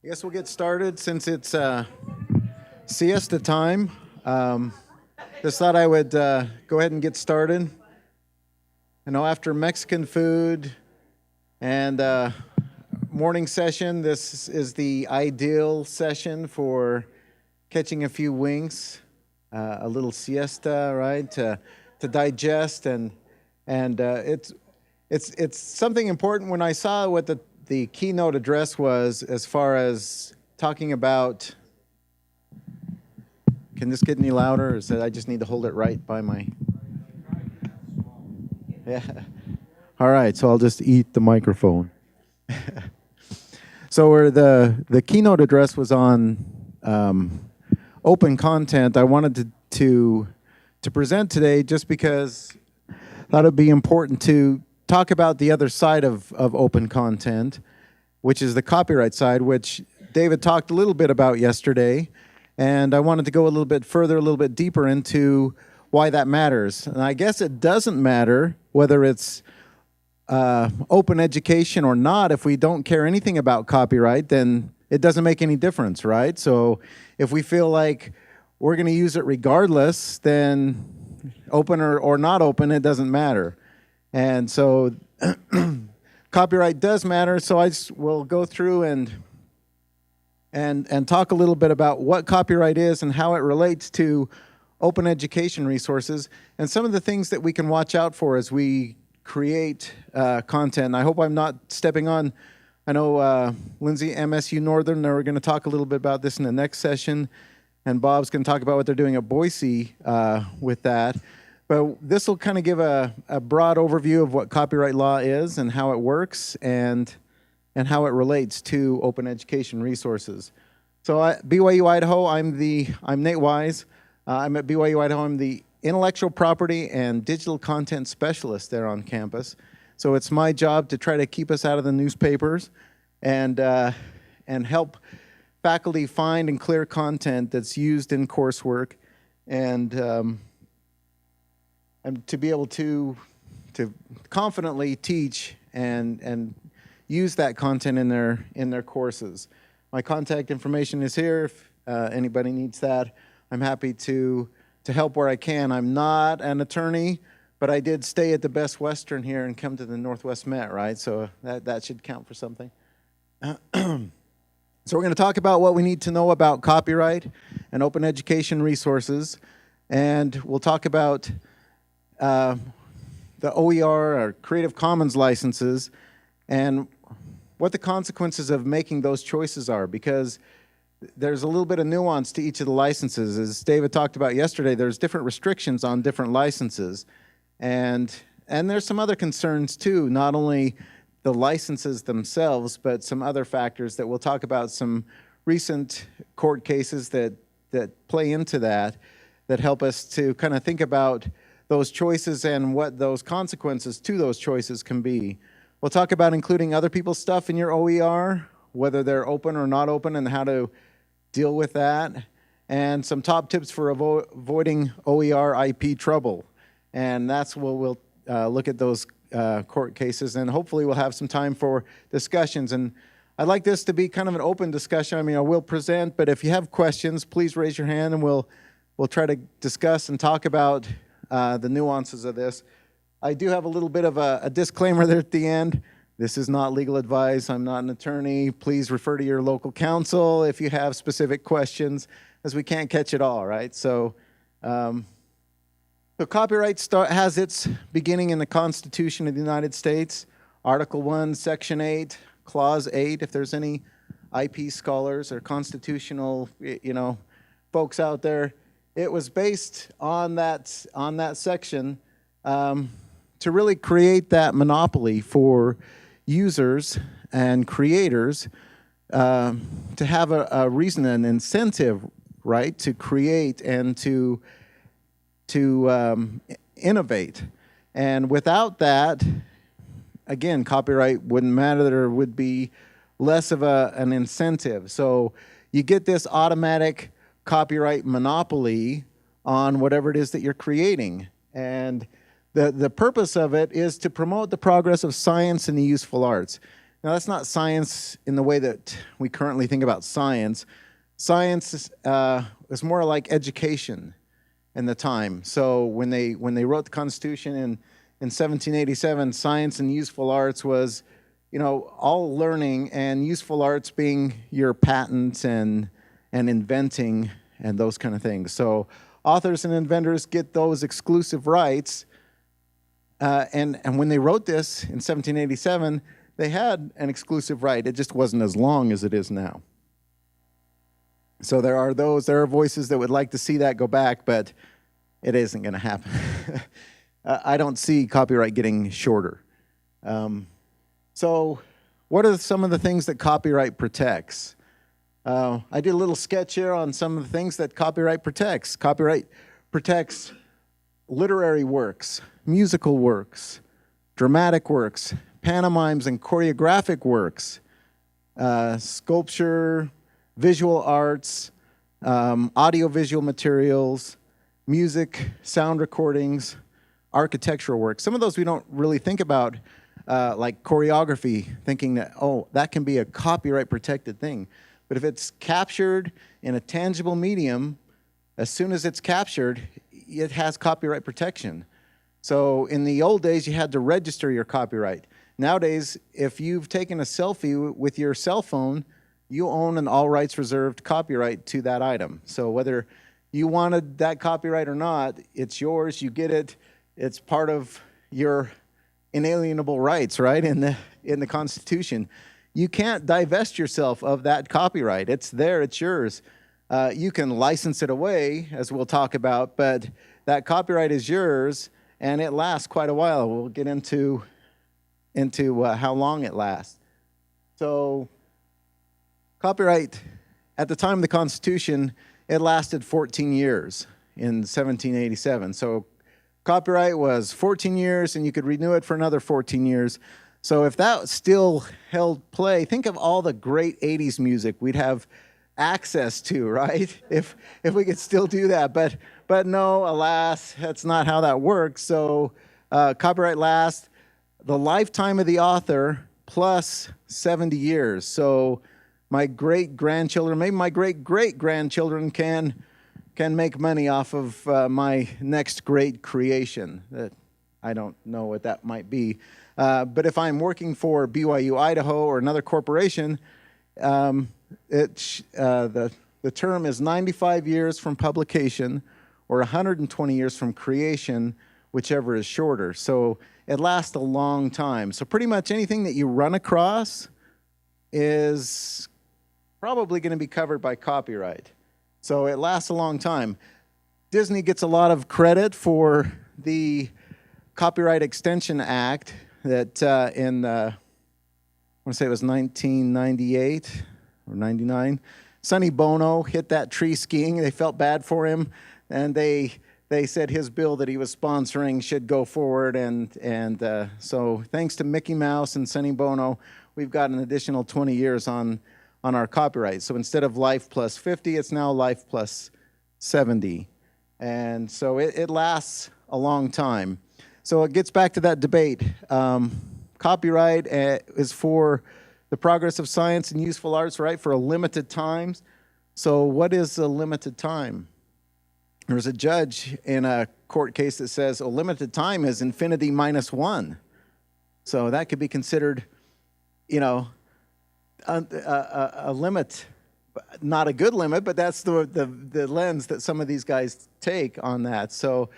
I guess we'll get started since it's siesta time. Just thought I would go ahead and get started. After Mexican food and morning session, this is the ideal session for catching a few winks, a little siesta, right, to digest and it's something important. When I saw what the keynote address was, as far as talking about, can this get any louder? Or is that I just need to hold it right by my? Yeah. All right. So I'll just eat the microphone. So where the keynote address was on open content, I wanted to present today just because I thought it'd be important to talk about the other side of open content, which is the copyright side, which David talked a little bit about yesterday. And I wanted to go a little bit further, a little bit deeper into why that matters. And I guess it doesn't matter whether it's open education or not. If we don't care anything about copyright, then it doesn't make any difference, right? So if we feel like we're going to use it regardless, then open or not open, it doesn't matter. And so copyright does matter. So I will go through and talk a little bit about what copyright is and how it relates to open education resources and some of the things that we can watch out for as we create content. I hope I'm not stepping on. I know Lindsay, MSU Northern, they're going to talk a little bit about this in the next session, and Bob's going to talk about what they're doing at Boise with that. But this will kind of give a broad overview of what copyright law is and how it works and how it relates to open education resources. So BYU Idaho, I'm Nate Wise. I'm at BYU Idaho. I'm the intellectual property and digital content specialist there on campus. So it's my job to try to keep us out of the newspapers and help faculty find and clear content that's used in coursework and to be able to confidently teach and use that content in their courses. My contact information is here. If anybody needs that, I'm happy to help where I can. I'm not an attorney, but I did stay at the Best Western here and come to the Northwest Met, right? So that should count for something. So we're going to talk about what we need to know about copyright and open education resources, and we'll talk about the OER, or Creative Commons licenses, and what the consequences of making those choices are, because there's a little bit of nuance to each of the licenses. As David talked about yesterday, there's different restrictions on different licenses, and there's some other concerns too, not only the licenses themselves, but some other factors that we'll talk about, some recent court cases that play into that help us to kind of think about those choices and what those consequences to those choices can be. We'll talk about including other people's stuff in your OER, whether they're open or not open, and how to deal with that, and some top tips for avoiding OER IP trouble. And that's what we'll look at those court cases, and hopefully we'll have some time for discussions. And I'd like this to be kind of an open discussion. I mean, I will present, but if you have questions, please raise your hand, and we'll try to discuss and talk about the nuances of this. I do have a little bit of a disclaimer there at the end. This is not legal advice. I'm not an attorney. Please refer to your local counsel if you have specific questions, as we can't catch it all, right? So copyright has its beginning in the Constitution of the United States, Article 1, Section 8, Clause 8, if there's any IP scholars or constitutional, folks out there. It was based on that section to really create that monopoly for users and creators to have a reason, an incentive, right, to create and to innovate. And without that, again, copyright wouldn't matter. There would be less of an incentive. So you get this automatic copyright monopoly on whatever it is that you're creating. And the purpose of it is to promote the progress of science and the useful arts. Now, that's not science in the way that we currently think about science. Science is more like education in the time. So when they wrote the Constitution in 1787, science and useful arts was, all learning, and useful arts being your patents and inventing and those kind of things. So authors and inventors get those exclusive rights. And when they wrote this in 1787, they had an exclusive right. It just wasn't as long as it is now. So there are voices that would like to see that go back, but it isn't going to happen. I don't see copyright getting shorter. So what are some of the things that copyright protects? I did a little sketch here on some of the things that copyright protects. Copyright protects literary works, musical works, dramatic works, pantomimes and choreographic works, sculpture, visual arts, audiovisual materials, music, sound recordings, architectural work. Some of those we don't really think about, like choreography, thinking that, that can be a copyright protected thing. But if it's captured in a tangible medium, as soon as it's captured, it has copyright protection. So in the old days, you had to register your copyright. Nowadays, if you've taken a selfie with your cell phone, you own an all rights reserved copyright to that item. So whether you wanted that copyright or not, it's yours, you get it. It's part of your inalienable rights, right, in the Constitution. You can't divest yourself of that copyright. It's there, it's yours. You can license it away, as we'll talk about, but that copyright is yours, and it lasts quite a while. We'll get into how long it lasts. So copyright, at the time of the Constitution, it lasted 14 years in 1787. So copyright was 14 years, and you could renew it for another 14 years. So if that still held play, think of all the great 80s music we'd have access to, right? If we could still do that. But no, alas, that's not how that works. So copyright lasts the lifetime of the author plus 70 years. So my great-grandchildren, maybe my great-great-grandchildren can make money off of my next great creation. That I don't know what that might be. But if I'm working for BYU Idaho or another corporation, the term is 95 years from publication or 120 years from creation, whichever is shorter. So it lasts a long time. So pretty much anything that you run across is probably going to be covered by copyright. So it lasts a long time. Disney gets a lot of credit for the Copyright Extension Act that I want to say it was 1998 or 99. Sonny Bono hit that tree skiing. They felt bad for him, and they said his bill that he was sponsoring should go forward. And so thanks to Mickey Mouse and Sonny Bono, we've got an additional 20 years on our copyright. So instead of life plus 50, it's now life plus 70. And so it lasts a long time. So it gets back to that debate. Copyright is for the progress of science and useful arts, right, for a limited time. So what is a limited time? There's a judge in a court case that says a limited time is infinity minus one. So that could be considered, a limit, not a good limit, but that's the lens that some of these guys take on that. So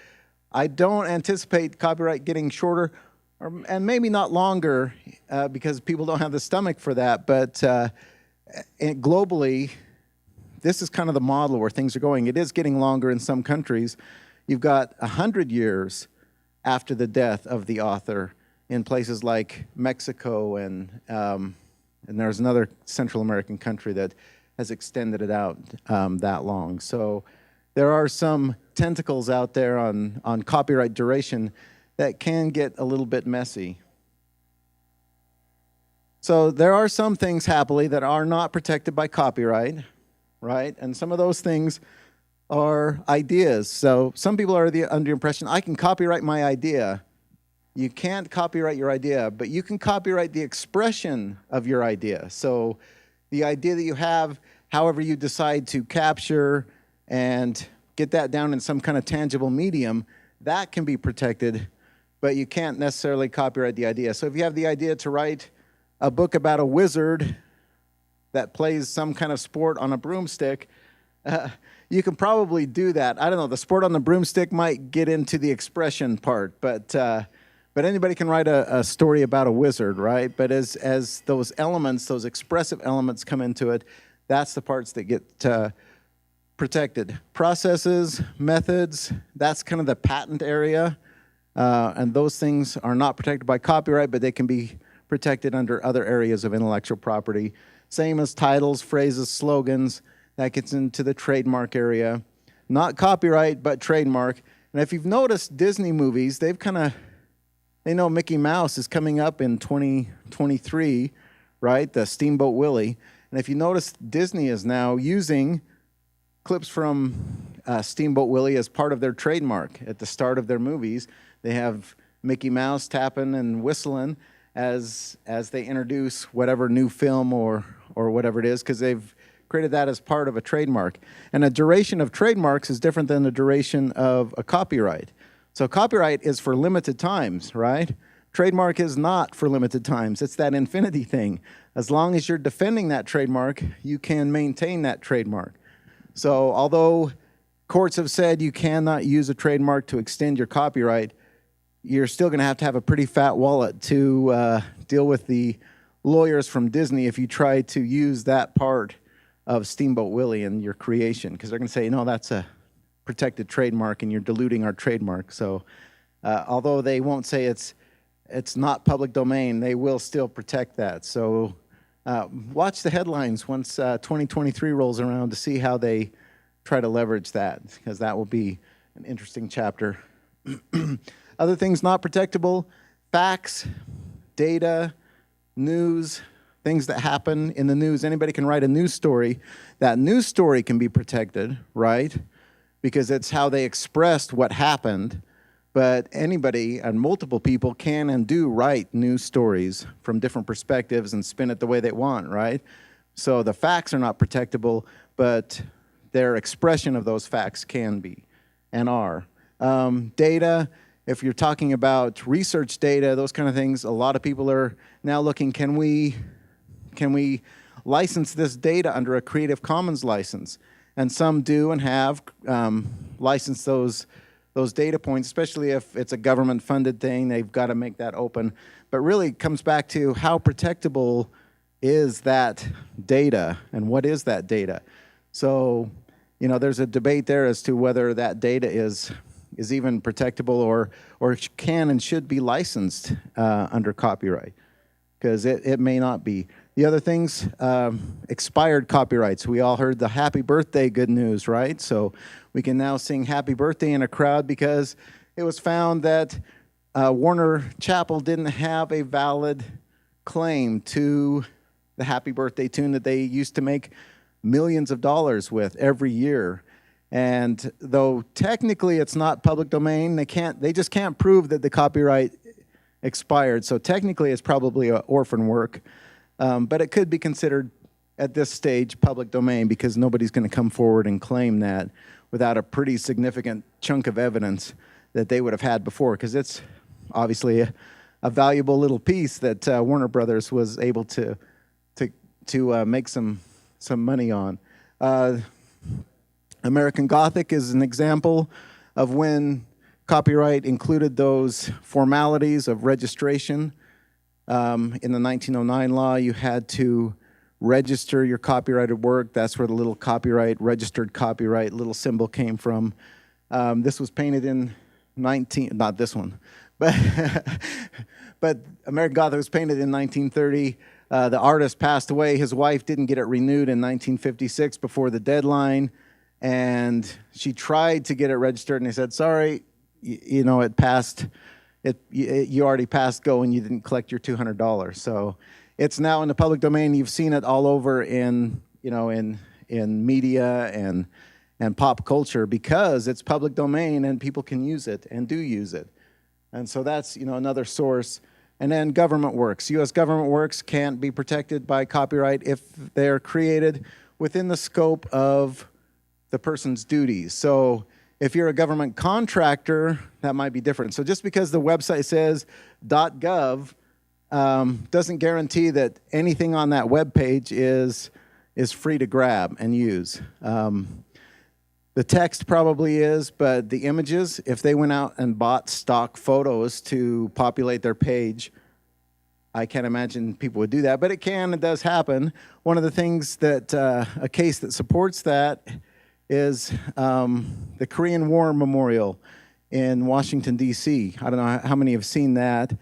I don't anticipate copyright getting shorter, and maybe not longer, because people don't have the stomach for that. But globally, this is kind of the model where things are going. It is getting longer in some countries. You've got 100 years after the death of the author in places like Mexico, and there's another Central American country that has extended it out that long. So there are some tentacles out there on copyright duration that can get a little bit messy. So there are some things, happily, that are not protected by copyright, right? And some of those things are ideas. So some people are under the impression, I can copyright my idea. You can't copyright your idea, but you can copyright the expression of your idea. So the idea that you have, however you decide to capture and get that down in some kind of tangible medium, that can be protected, but you can't necessarily copyright the idea. So if you have the idea to write a book about a wizard that plays some kind of sport on a broomstick, you can probably do that. I don't know, the sport on the broomstick might get into the expression part, but anybody can write a story about a wizard, right? But as those elements, those expressive elements come into it, that's the parts that get protected. Processes, methods, that's kind of the patent area, and those things are not protected by copyright, but they can be protected under other areas of intellectual property. Same as titles, phrases, slogans. That gets into the trademark area. Not copyright, but trademark. And if you've noticed Disney movies, they know Mickey Mouse is coming up in 2023, right? The Steamboat Willie. And if you notice, Disney is now using clips from Steamboat Willie as part of their trademark. At the start of their movies, they have Mickey Mouse tapping and whistling as they introduce whatever new film or whatever it is, because they've created that as part of a trademark. And a duration of trademarks is different than the duration of a copyright. So copyright is for limited times, right? Trademark is not for limited times. It's that infinity thing. As long as you're defending that trademark, you can maintain that trademark. So although courts have said you cannot use a trademark to extend your copyright, you're still going to have a pretty fat wallet to deal with the lawyers from Disney if you try to use that part of Steamboat Willie in your creation, because they're going to say, no, that's a protected trademark and you're diluting our trademark. So although they won't say it's not public domain, they will still protect that. So watch the headlines once 2023 rolls around to see how they try to leverage that, because that will be an interesting chapter. Other things not protectable: facts, data, news, things that happen in the news. Anybody can write a news story. That news story can be protected, right? Because it's how they expressed what happened. But anybody and multiple people can and do write news stories from different perspectives and spin it the way they want, right? So the facts are not protectable, but their expression of those facts can be and are. Data, if you're talking about research data, those kind of things, a lot of people are now looking, can we license this data under a Creative Commons license? And some do and have licensed those data points, especially if it's a government-funded thing. They've got to make that open. But really it comes back to how protectable is that data and what is that data? So, there's a debate there as to whether that data is even protectable or can and should be licensed under copyright, because it may not be. The other things, expired copyrights. We all heard the happy birthday good news, right? So we can now sing happy birthday in a crowd because it was found that Warner Chappell didn't have a valid claim to the happy birthday tune that they used to make millions of dollars with every year. And though technically it's not public domain, they just can't prove that the copyright expired. So technically it's probably an orphan work. But it could be considered at this stage public domain because nobody's going to come forward and claim that without a pretty significant chunk of evidence that they would have had before, because it's obviously a valuable little piece that Warner Brothers was able to make some money on. American Gothic is an example of when copyright included those formalities of registration. In the 1909 law, you had to register your copyrighted work. That's where the little registered copyright little symbol came from. This was painted in not this one, but American Gothic was painted in 1930. The artist passed away. His wife didn't get it renewed in 1956 before the deadline, and she tried to get it registered, and they said, sorry, it passed. You already passed go and you didn't collect your $200. So it's now in the public domain. You've seen it all over in media and pop culture because it's public domain and people can use it and do use it. And so that's, another source. And then government works. U.S. government works can't be protected by copyright if they're created within the scope of the person's duties. So if you're a government contractor, that might be different. So just because the website says .gov doesn't guarantee that anything on that web page is free to grab and use. The text probably is, but the images, if they went out and bought stock photos to populate their page, I can't imagine people would do that, but it does happen. One of the things that, a case that supports that is the Korean War Memorial in Washington, D.C. I don't know how many have seen that.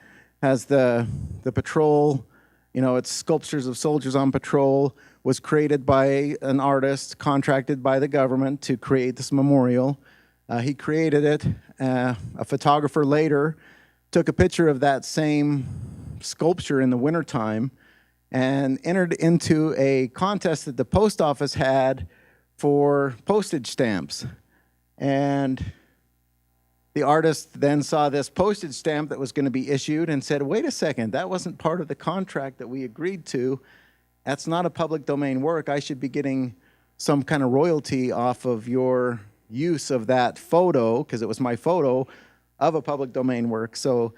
Has the patrol, it's sculptures of soldiers on patrol, was created by an artist contracted by the government to create this memorial. He created it. A photographer later took a picture of that same sculpture in the wintertime and entered into a contest that the post office had for postage stamps. And the artist then saw this postage stamp that was going to be issued and said, wait a second, that wasn't part of the contract that we agreed to. That's not a public domain work. I should be getting some kind of royalty off of your use of that photo, because it was my photo of a public domain work. So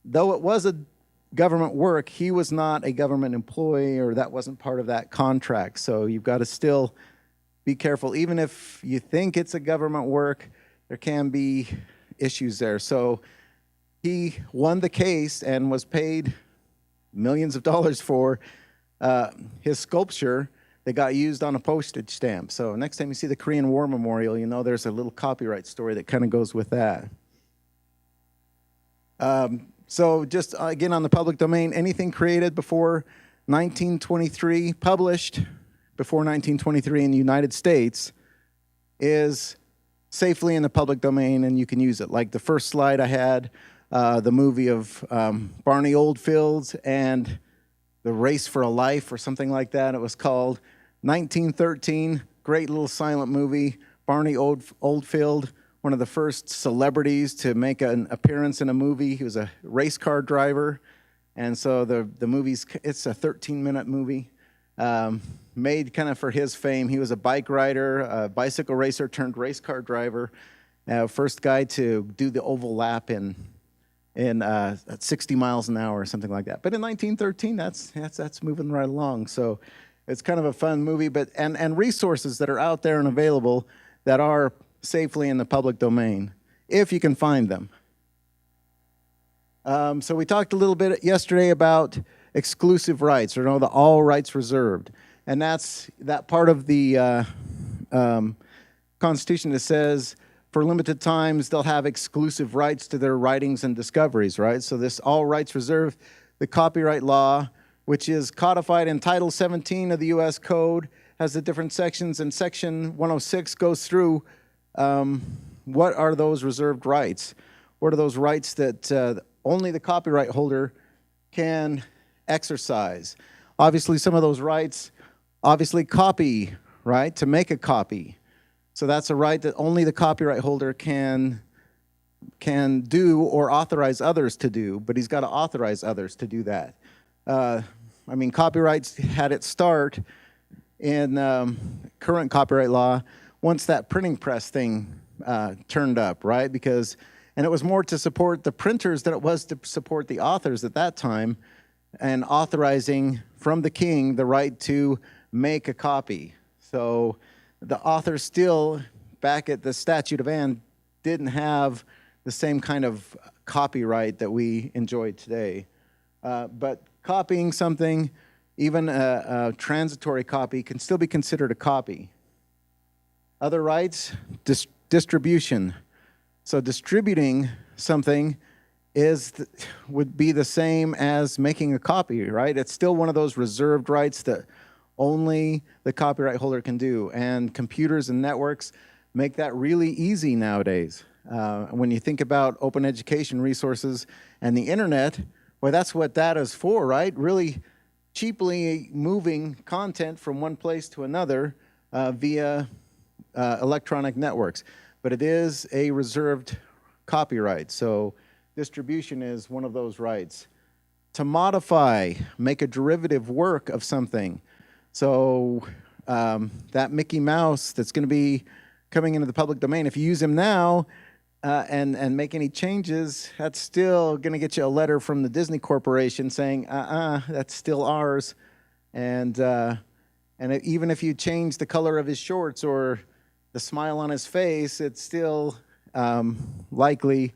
though it was a government work, he was not a government employee, or that wasn't part of that contract. So you've got to still be careful. Even if you think it's a government work, there can be issues there. So he won the case and was paid millions of dollars for his sculpture that got used on a postage stamp. So next time you see the Korean War Memorial, there's a little copyright story that kind of goes with that. So just again on the public domain, anything created before 1923, published before 1923 in the United States, is safely in the public domain and you can use it. Like the first slide I had, the movie of Barney Oldfield and The Race for a Life or something like that. It was called 1913, great little silent movie. Barney Oldfield, one of the first celebrities to make an appearance in a movie. He was a race car driver. And so the movie's, it's a 13-minute movie, made kind of for his fame. He was a bike rider, a bicycle racer turned race car driver, first guy to do the oval lap at 60 miles an hour or something like that. But in 1913, that's moving right along. So it's kind of a fun movie, but and resources that are out there and available that are safely in the public domain, if you can find them. So we talked a little bit yesterday about exclusive rights, or the all rights reserved. And that's that part of the Constitution that says for limited times, they'll have exclusive rights to their writings and discoveries, right? So this all rights reserved, the copyright law, which is codified in Title 17 of the U.S. Code, has the different sections, and Section 106 goes through what are those reserved rights? What are those rights that only the copyright holder can exercise? Obviously, some of those rights, copy, right? To make a copy. So that's a right that only the copyright holder can do or authorize others to do, but he's got to authorize others to do that. Copyrights had its start in current copyright law once that printing press thing turned up, right? And it was more to support the printers than it was to support the authors at that time, and authorizing from the king the right to make a copy. So the author still, back at the Statute of Anne, didn't have the same kind of copyright that we enjoy today. But copying something, even a transitory copy, can still be considered a copy. Other rights, distribution. So distributing something would be the same as making a copy, right? It's still one of those reserved rights that only the copyright holder can do. And computers and networks make that really easy nowadays. When you think about open education resources and the internet, well, that's what that is for, right? Really cheaply moving content from one place to another via electronic networks. But it is a reserved copyright. So distribution is one of those rights. To modify, make a derivative work of something. So that Mickey Mouse that's going to be coming into the public domain, if you use him now and make any changes, that's still going to get you a letter from the Disney Corporation saying, that's still ours. And even if you change the color of his shorts or the smile on his face, it's still likely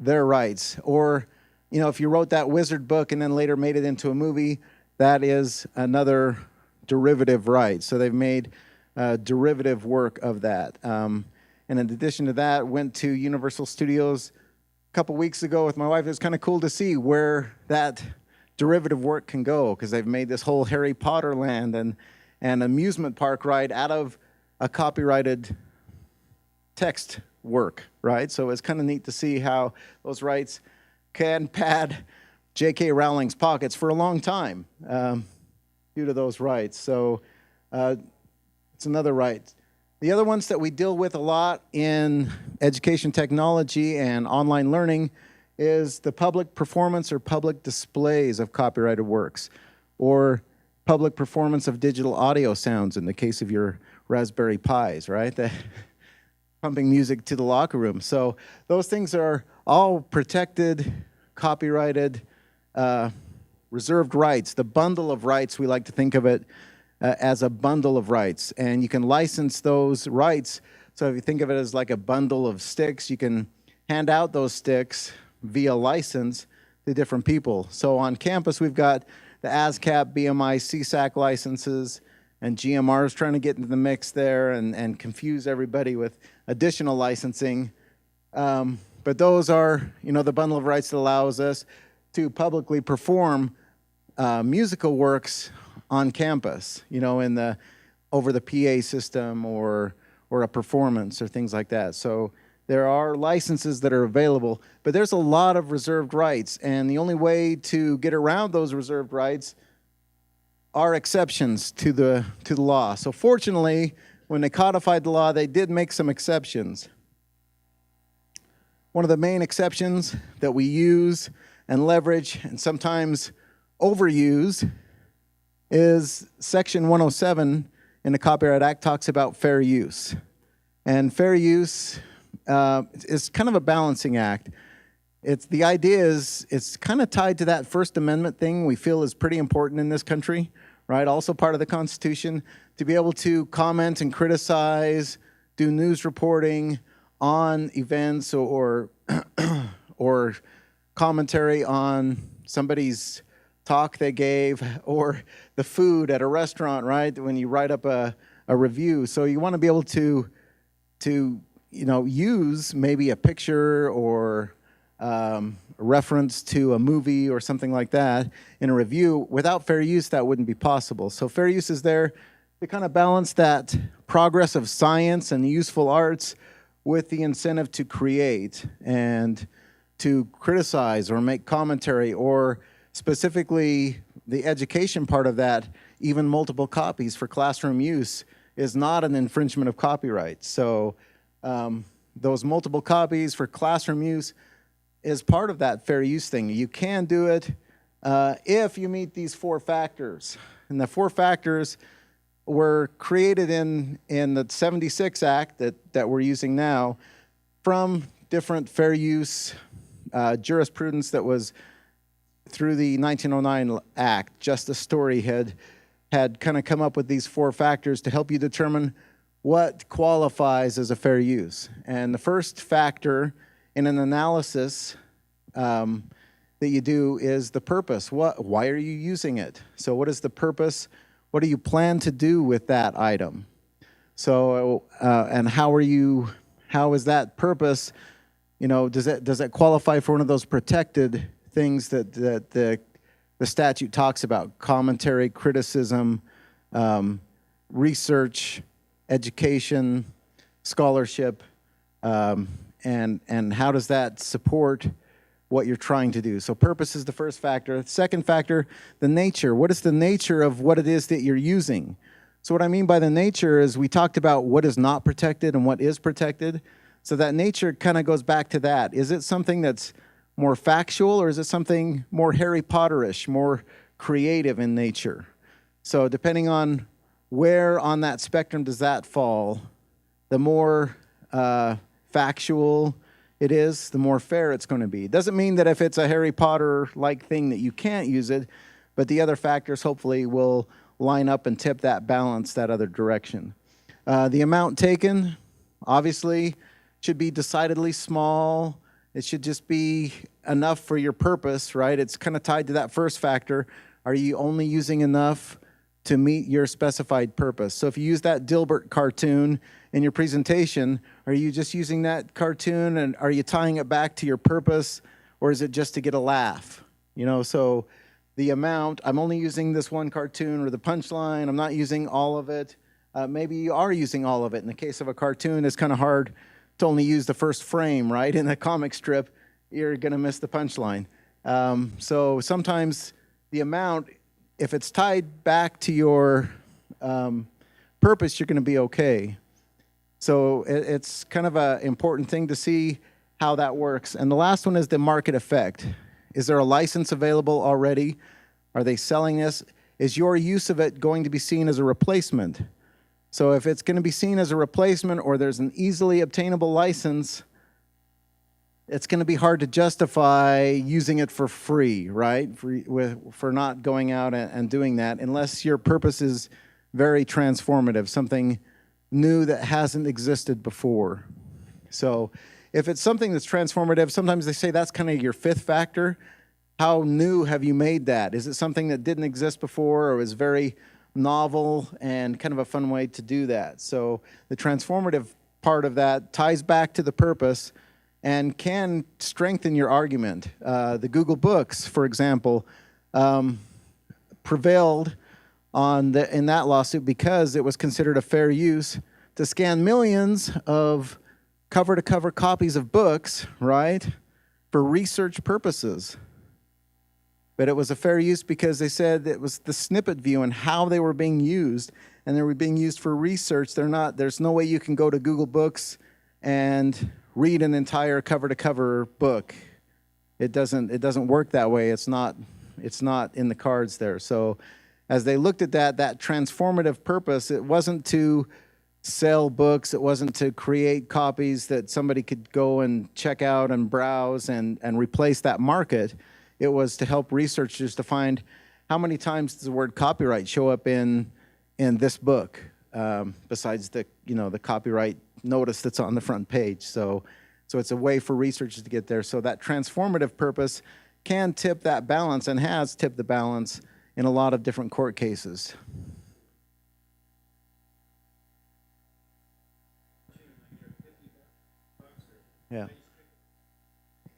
their rights. Or, if you wrote that wizard book and then later made it into a movie, that is another derivative right. So they've made derivative work of that. And in addition to that, went to Universal Studios a couple weeks ago with my wife. It was kind of cool to see where that derivative work can go, because they've made this whole Harry Potter land and amusement park ride out of a copyrighted text work, right? So it's kind of neat to see how those rights can pad J.K. Rowling's pockets for a long time due to those rights. So it's another right. The other ones that we deal with a lot in education technology and online learning is the public performance or public displays of copyrighted works, or public performance of digital audio sounds in the case of your Raspberry Pis, right? Pumping music to the locker room. So those things are all protected, copyrighted, reserved rights. The bundle of rights, we like to think of it as a bundle of rights. And you can license those rights. So if you think of it as like a bundle of sticks, you can hand out those sticks via license to different people. So on campus, we've got the ASCAP, BMI, CSAC licenses, and GMRs trying to get into the mix there and confuse everybody with additional licensing. But those are, the bundle of rights that allows us to publicly perform musical works on campus, over the PA system or a performance or things like that. So there are licenses that are available, but there's a lot of reserved rights, and the only way to get around those reserved rights are exceptions to the law. So fortunately, when they codified the law, they did make some exceptions. One of the main exceptions that we use and leverage and sometimes overuse is Section 107 in the Copyright Act talks about fair use. And fair use is kind of a balancing act. The idea is it's kind of tied to that First Amendment thing we feel is pretty important in this country, right? Also part of the Constitution, to be able to comment and criticize, do news reporting on events or commentary on somebody's talk they gave, or the food at a restaurant, right? When you write up a review. So you want to be able to use maybe a picture or a reference to a movie or something like that in a review. Without fair use, that wouldn't be possible. So fair use is there to kind of balance that progress of science and useful arts with the incentive to create and to criticize or make commentary, or specifically the education part of that, even multiple copies for classroom use is not an infringement of copyright. So those multiple copies for classroom use is part of that fair use thing. You can do it if you meet these 4 factors. And the 4 factors were created in the 76 Act that we're using now from different fair use jurisprudence that was through the 1909 Act. Justice Story had kind of come up with these 4 factors to help you determine what qualifies as a fair use. And the first factor in an analysis that you do is the purpose. Why are you using it? So what is the purpose? What do you plan to do with that item? So, and how is that purpose, does that qualify for one of those protected things that the statute talks about? Commentary, criticism, research, education, scholarship, and how does that support what you're trying to do? So purpose is the first factor. Second factor, the nature. What is the nature of what it is that you're using? So what I mean by the nature is we talked about what is not protected and what is protected. So that nature kind of goes back to that. Is it something that's more factual, or is it something more Harry Potterish, more creative in nature? So depending on where on that spectrum does that fall, the more factual it is, the more fair it's going to be. Doesn't mean that if it's a Harry Potter-like thing that you can't use it, but the other factors hopefully will line up and tip that balance that other direction. The amount taken, obviously, should be decidedly small. It should just be enough for your purpose, right? It's kind of tied to that first factor. Are you only using enough to meet your specified purpose? So if you use that Dilbert cartoon in your presentation, are you just using that cartoon and are you tying it back to your purpose, or is it just to get a laugh? You know, so the amount, I'm only using this one cartoon or the punchline, I'm not using all of it. Maybe you are using all of it. In the case of a cartoon, it's kind of hard to only use the first frame, right? In a comic strip, you're going to miss the punchline. So sometimes the amount, if it's tied back to your purpose, you're going to be okay. So it's kind of an important thing to see how that works. And the last one is the market effect. Is there a license available already? Are they selling this? Is your use of it going to be seen as a replacement? So if it's going to be seen as a replacement, or there's an easily obtainable license, it's going to be hard to justify using it for free, right? For not going out and doing that, unless your purpose is very transformative, something new that hasn't existed before. So if it's something that's transformative, sometimes they say that's kind of your fifth factor. How new have you made that? Is it something that didn't exist before, or is very novel and kind of a fun way to do that? So the transformative part of that ties back to the purpose and can strengthen your argument. The Google Books, for example, prevailed in that lawsuit because it was considered a fair use to scan millions of cover-to-cover copies of books, right, for research purposes. But it was a fair use because they said it was the snippet view and how they were being used, and they were being used for research. There's no way you can go to Google Books and read an entire cover-to-cover book. It doesn't work that way. It's not in the cards there. So as they looked at that transformative purpose, it wasn't to sell books. It wasn't to create copies that somebody could go and check out and browse and replace that market. It was to help researchers to find how many times does the word copyright show up in this book, besides the copyright notice that's on the front page. So it's a way for researchers to get there. So that transformative purpose can tip that balance and has tipped the balance in a lot of different court cases.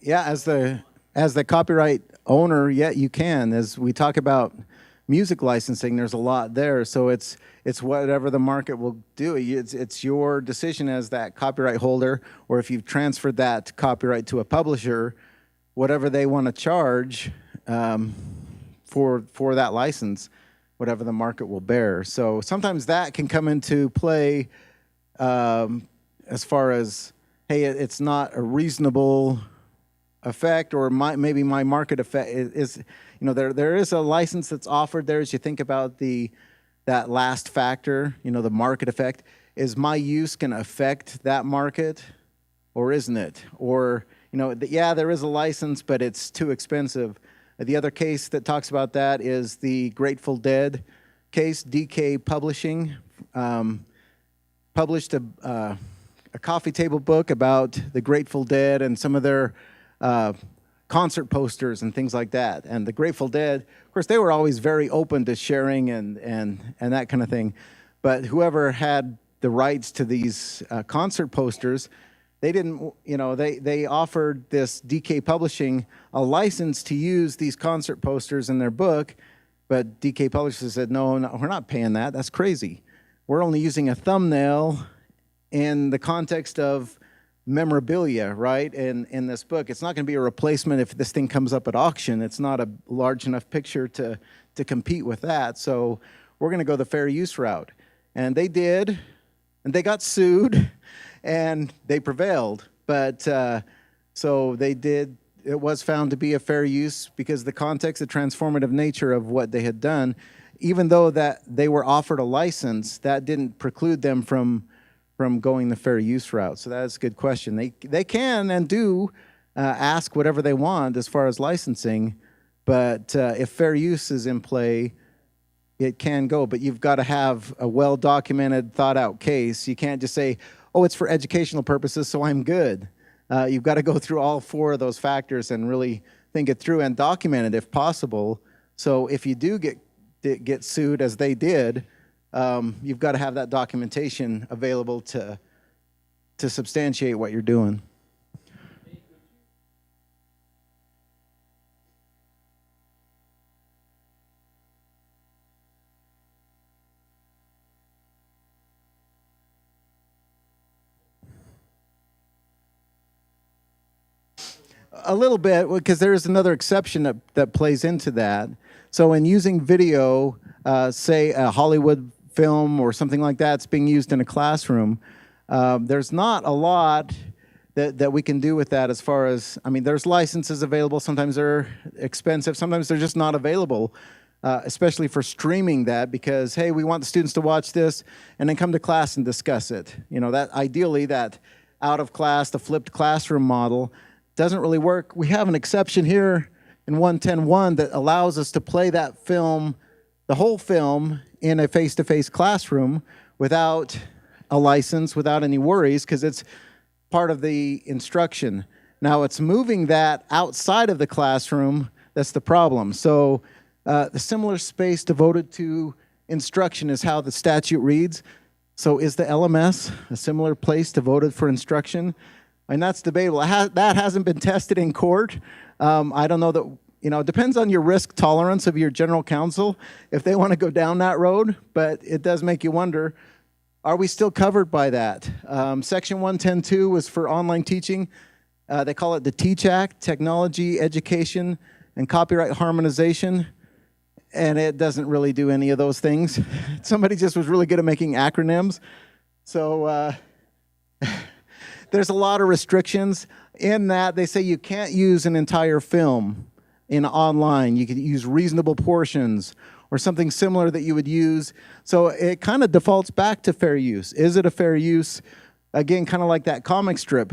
Yeah, as the copyright owner, yeah, you can. As we talk about music licensing, there's a lot there. So it's whatever the market will do. It's your decision as that copyright holder, or if you've transferred that copyright to a publisher, whatever they want to charge for that license, whatever the market will bear. So sometimes that can come into play as far as, hey, it's not a reasonable effect, or maybe my market effect is, there is a license that's offered there. As you think about that last factor, the market effect, is my use going to affect that market, or isn't it? Or, yeah, there is a license, but it's too expensive. The other case that talks about that is the Grateful Dead case. DK Publishing published a coffee table book about the Grateful Dead and some of their concert posters and things like that. And the Grateful Dead, of course, they were always very open to sharing and that kind of thing. But whoever had the rights to these concert posters, they didn't, they offered this DK Publishing a license to use these concert posters in their book. But DK Publishing said, no, we're not paying that. That's crazy. We're only using a thumbnail in the context of memorabilia, right, in this book. It's not going to be a replacement if this thing comes up at auction. It's not a large enough picture to compete with that. So we're going to go the fair use route. And they did, and they got sued, and they prevailed. But so they did. It was found to be a fair use because the context, the transformative nature of what they had done, even though that they were offered a license, that didn't preclude them from going the fair use route. So that's a good question. They can and do ask whatever they want as far as licensing, but if fair use is in play, it can go. But you've got to have a well-documented, thought-out case. You can't just say, oh, it's for educational purposes, so I'm good. You've got to go through all four of those factors and really think it through and document it if possible. So if you do get sued, as they did, you've got to have that documentation available to substantiate what you're doing. A little bit, because there is another exception that plays into that. So in using video, say a Hollywood film or something like that's being used in a classroom, there's not a lot that we can do with that as far as, I mean, there's licenses available. Sometimes they're expensive. Sometimes they're just not available, especially for streaming that because, hey, we want the students to watch this and then come to class and discuss it. You know, that ideally that out of class, the flipped classroom model doesn't really work. We have an exception here in 110.1 that allows us to play that film, the whole film, in a face-to-face classroom without a license, without any worries, because it's part of the instruction. Now, it's moving that outside of the classroom that's the problem. So the similar space devoted to instruction is how the statute reads. So is the LMS a similar place devoted for instruction? And that's debatable. That hasn't been tested in court. I don't know that, you know, it depends on your risk tolerance of your general counsel if they want to go down that road, but it does make you wonder, are we still covered by that? Section 110.2 was for online teaching. They call it the TEACH Act, Technology, Education, and Copyright Harmonization, and it doesn't really do any of those things. Somebody just was really good at making acronyms. So there's a lot of restrictions in that. They say you can't use an entire film in online. You can use reasonable portions or something similar that you would use. So it kind of defaults back to fair use. Is it a fair use? Again, kind of like that comic strip.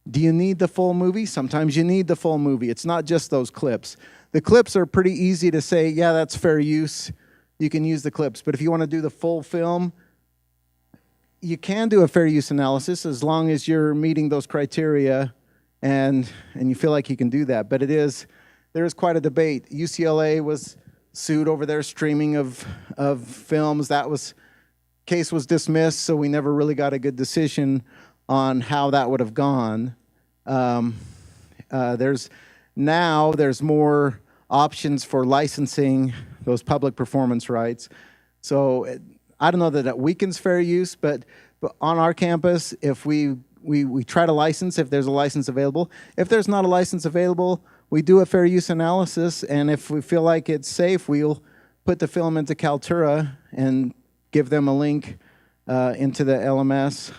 Do you need the full movie? Sometimes you need the full movie. It's not just those clips. The clips are pretty easy to say, yeah, that's fair use. You can use the clips. But if you want to do the full film, you can do a fair use analysis as long as you're meeting those criteria and you feel like you can do that. But there is quite a debate. UCLA was sued over their streaming of films. Case was dismissed, so we never really got a good decision on how that would have gone. There's more options for licensing those public performance rights. So I don't know that it weakens fair use, but on our campus, if we try to license, if there's a license available. If there's not a license available, we do a fair use analysis, and if we feel like it's safe, we'll put the film into Kaltura and give them a link into the LMS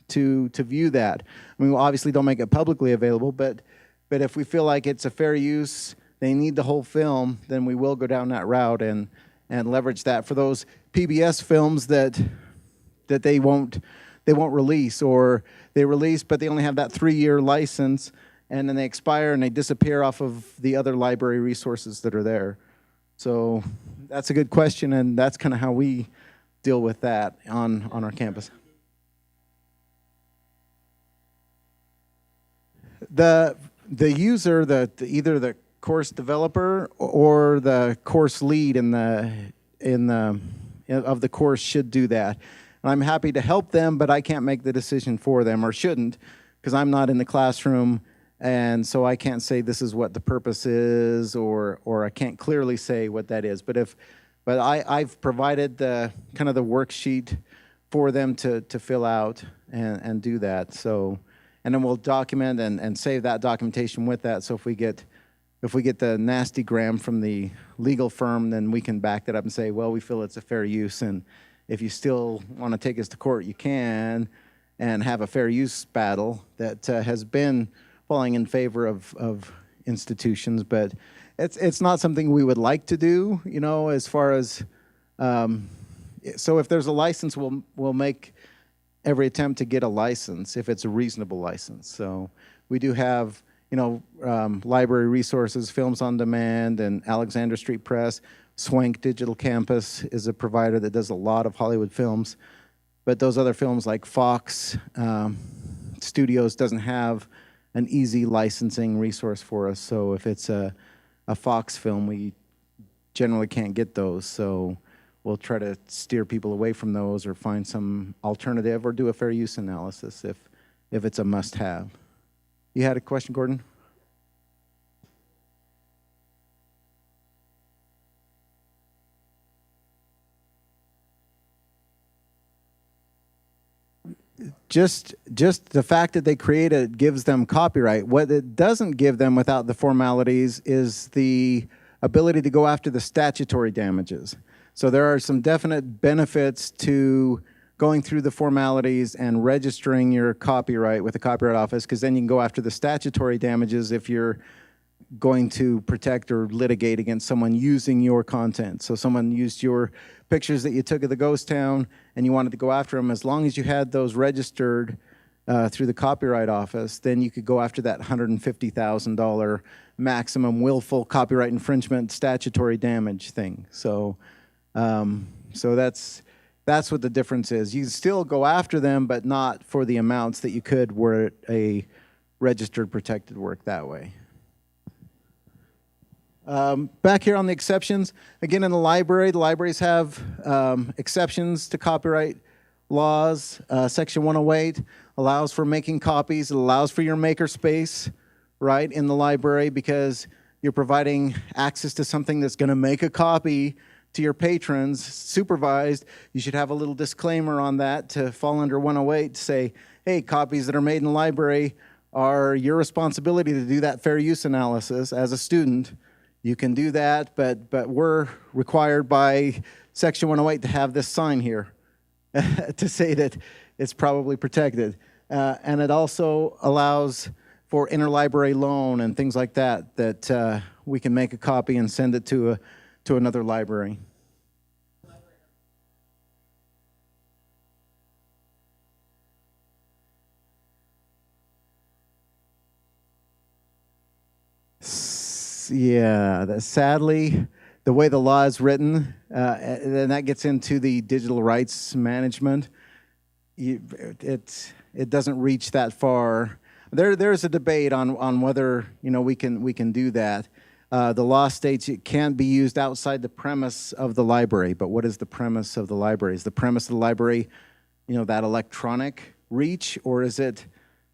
to view that. I mean, we obviously don't make it publicly available, but if we feel like it's a fair use, they need the whole film, then we will go down that route and leverage that for those PBS films that they won't release, or they release but they only have that 3-year license and then they expire and they disappear off of the other library resources that are there. So that's a good question, and that's kind of how we deal with that on our campus. The user, either the course developer or the course lead of the course should do that. And I'm happy to help them, but I can't make the decision for them, or shouldn't, because I'm not in the classroom, and so I can't say this is what the purpose is, or I can't clearly say what that is. But I've provided the kind of the worksheet for them to fill out and do that. So, and then we'll document and save that documentation with that. So if we get the nasty gram from the legal firm, then we can back that up and say, well, we feel it's a fair use, and if you still want to take us to court, you can. and have a fair use battle that has been falling in favor of institutions, but it's not something we would like to do, as far as, so if there's a license, we'll make every attempt to get a license if it's a reasonable license. So we do have, library resources, Films on Demand, and Alexander Street Press. Swank Digital Campus is a provider that does a lot of Hollywood films. But those other films like Fox Studios doesn't have an easy licensing resource for us. So if it's a Fox film, we generally can't get those. So we'll try to steer people away from those or find some alternative or do a fair use analysis if it's a must-have. You had a question, Gordon? Just the fact that they create it gives them copyright. What it doesn't give them without the formalities is the ability to go after the statutory damages. So there are some definite benefits to going through the formalities and registering your copyright with the Copyright Office, because then you can go after the statutory damages if you're going to protect or litigate against someone using your content. So someone used your pictures that you took of the ghost town and you wanted to go after them. As long as you had those registered through the Copyright Office, then you could go after that $150,000 maximum willful copyright infringement statutory damage thing. So that's what the difference is. You still go after them, but not for the amounts that you could were it a registered protected work that way. Back here on the exceptions, again in the libraries have exceptions to copyright laws. Section 108 allows for making copies. It allows for your maker space, right, in the library, because you're providing access to something that's going to make a copy to your patrons, supervised. You should have a little disclaimer on that to fall under 108 to say, hey, copies that are made in the library are your responsibility to do that fair use analysis as a student. You can do that, but we're required by Section 108 to have this sign here to say that it's probably protected. And it also allows for interlibrary loan and things like that, that we can make a copy and send it to another library. Yeah, sadly, the way the law is written, and that gets into the digital rights management, it doesn't reach that far. There's a debate on whether we can do that. The law states it can't be used outside the premise of the library. But what is the premise of the library? Is the premise of the library, that electronic reach, or is it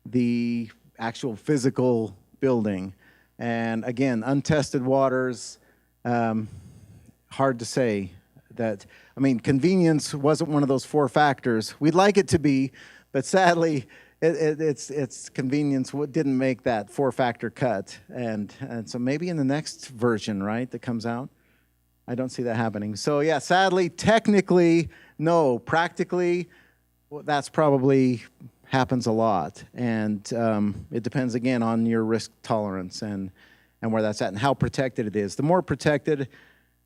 the actual physical building? And again, untested waters, hard to say. Convenience wasn't one of those 4 factors. We'd like it to be, but sadly, it's convenience didn't make that 4-factor cut. And so maybe in the next version, right, that comes out, I don't see that happening. So yeah, sadly, technically, no. Practically, that's probably happens a lot, and it depends again on your risk tolerance and where that's at and how protected it is. The more protected,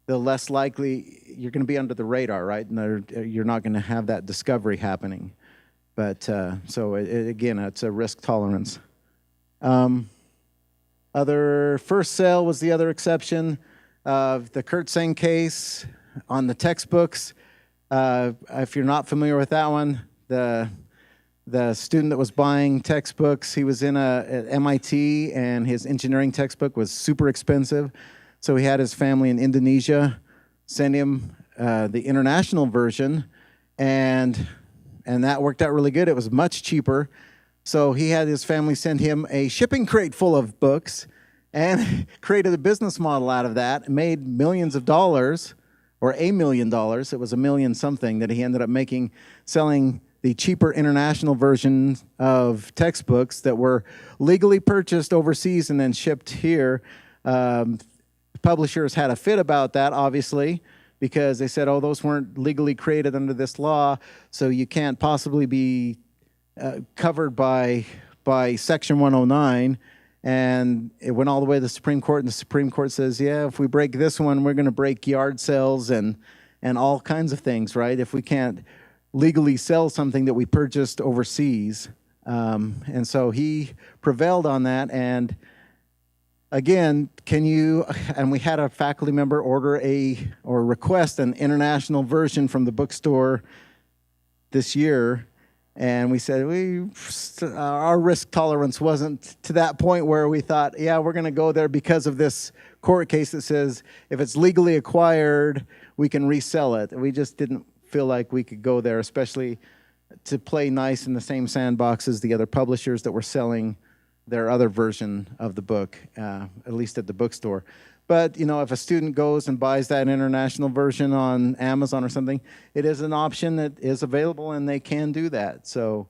the less likely you're going to be under the radar, right? And you're not going to have that discovery happening. But so again, it's a risk tolerance. First sale was the other exception. The Kurtzeng case on the textbooks. If you're not familiar with that one, the student that was buying textbooks, he was at MIT, and his engineering textbook was super expensive. So he had his family in Indonesia send him the international version, and that worked out really good. It was much cheaper. So he had his family send him a shipping crate full of books and created a business model out of that, made millions of dollars, or $1 million. It was $1 million something that he ended up making, selling the cheaper international version of textbooks that were legally purchased overseas and then shipped here. Publishers had a fit about that, obviously, because they said, oh, those weren't legally created under this law, so you can't possibly be covered by Section 109, and it went all the way to the Supreme Court, and the Supreme Court says, yeah, if we break this one, we're going to break yard sales and all kinds of things, right? If we can't legally sell something that we purchased overseas. And so he prevailed on that, and again, and we had a faculty member request an international version from the bookstore this year, and we said our risk tolerance wasn't to that point where we thought, yeah, we're going to go there because of this court case that says if it's legally acquired, we can resell it. We just didn't feel like we could go there, especially to play nice in the same sandbox as the other publishers that were selling their other version of the book, at least at the bookstore. But, if a student goes and buys that international version on Amazon or something, it is an option that is available, and they can do that. So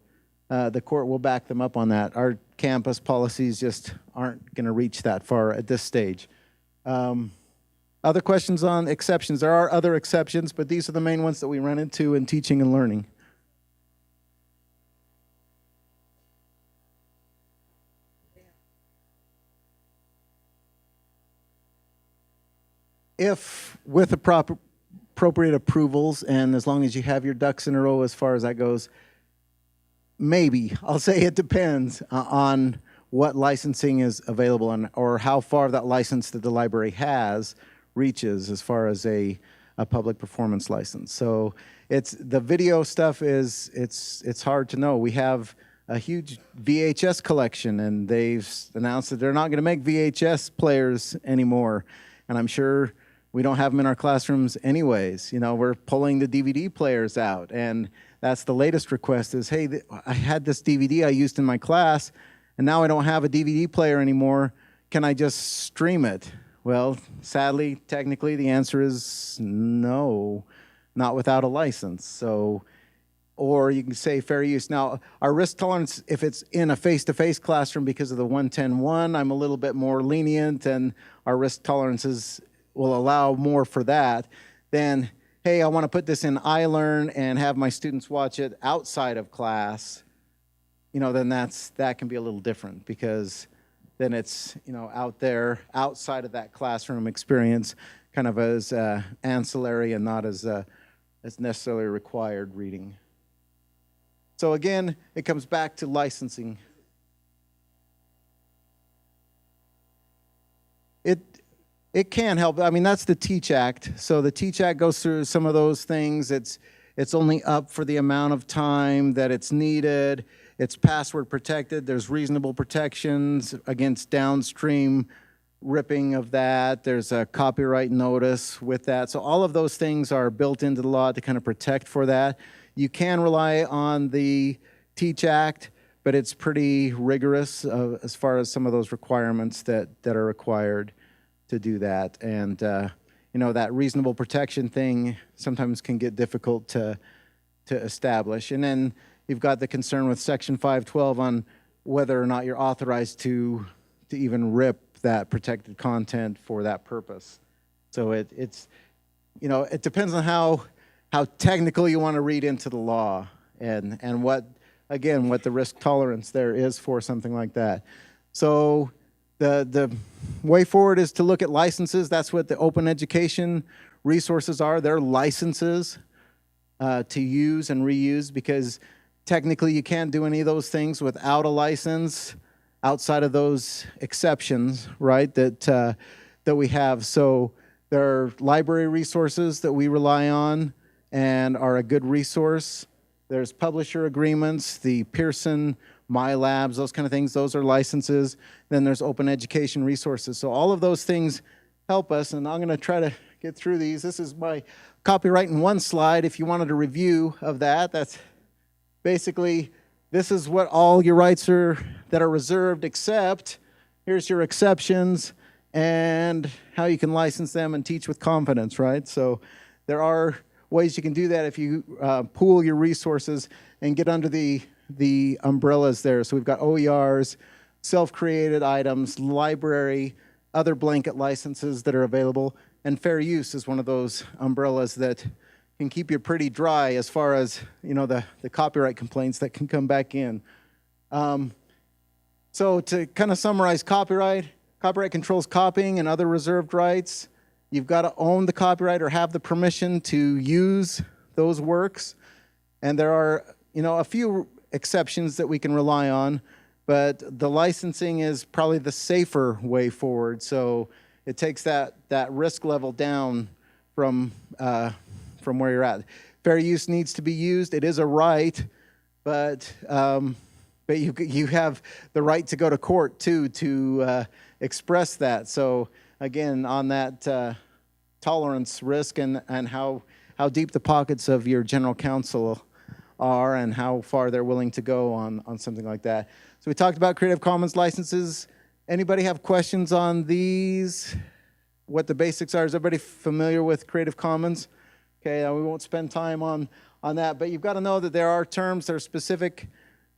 the court will back them up on that. Our campus policies just aren't going to reach that far at this stage. Other questions on exceptions? There are other exceptions, but these are the main ones that we run into in teaching and learning. If with appropriate approvals, and as long as you have your ducks in a row as far as that goes, maybe. I'll say it depends on what licensing is available or how far that license that the library has reaches as far as a public performance license. So the video stuff it's hard to know. We have a huge VHS collection, and they've announced that they're not going to make VHS players anymore, and I'm sure we don't have them in our classrooms anyways. We're pulling the DVD players out, and that's the latest request is, hey, I had this DVD I used in my class, and now I don't have a DVD player anymore. Can I just stream it? Well, sadly, technically, the answer is no, not without a license. So, or you can say fair use. Now, our risk tolerance, if it's in a face-to-face classroom because of the 110.1, I'm a little bit more lenient, and our risk tolerances will allow more for that than, hey, I want to put this in iLearn and have my students watch it outside of class. Then that can be a little different, because then it's out there outside of that classroom experience, kind of as ancillary and not as necessarily required reading. So again, it comes back to licensing. It can help. I mean, that's the Teach Act. So the Teach Act goes through some of those things. It's only up for the amount of time that it's needed. It's password protected. There's reasonable protections against downstream ripping of that. There's a copyright notice with that. So all of those things are built into the law to kind of protect for that. You can rely on the Teach Act, but it's pretty rigorous as far as some of those requirements that are required to do that. And that reasonable protection thing sometimes can get difficult to establish. And then you've got the concern with Section 512 on whether or not you're authorized to even rip that protected content for that purpose. So it depends on how technical you want to read into the law, and what the risk tolerance there is for something like that. So the way forward is to look at licenses. That's what the open education resources are. They're licenses to use and reuse, because technically you can't do any of those things without a license outside of those exceptions, right, that we have. So there are library resources that we rely on and are a good resource. There's publisher agreements, the Pearson, MyLabs, those kind of things, those are licenses. Then there's open education resources. So all of those things help us, and I'm going to try to get through these. This is my copyright in one slide. If you wanted a review of that, that's basically, this is what all your rights are that are reserved, except here's your exceptions and how you can license them and teach with confidence, right? So there are ways you can do that if you pool your resources and get under the umbrellas there. So we've got OERs, self-created items, library, other blanket licenses that are available, and fair use is one of those umbrellas that can keep you pretty dry as far as, the copyright complaints that can come back in. So to kind of summarize copyright controls copying and other reserved rights. You've got to own the copyright or have the permission to use those works. And there are, a few exceptions that we can rely on, but the licensing is probably the safer way forward. So it takes that risk level down from where you're at. Fair use needs to be used. It is a right, but you have the right to go to court too to express that. So again, on that tolerance risk and how deep the pockets of your general counsel are and how far they're willing to go on something like that. So we talked about Creative Commons licenses. Anybody have questions on these? What the basics are? Is everybody familiar with Creative Commons? Okay, we won't spend time on that, but you've got to know that there are terms, there are specific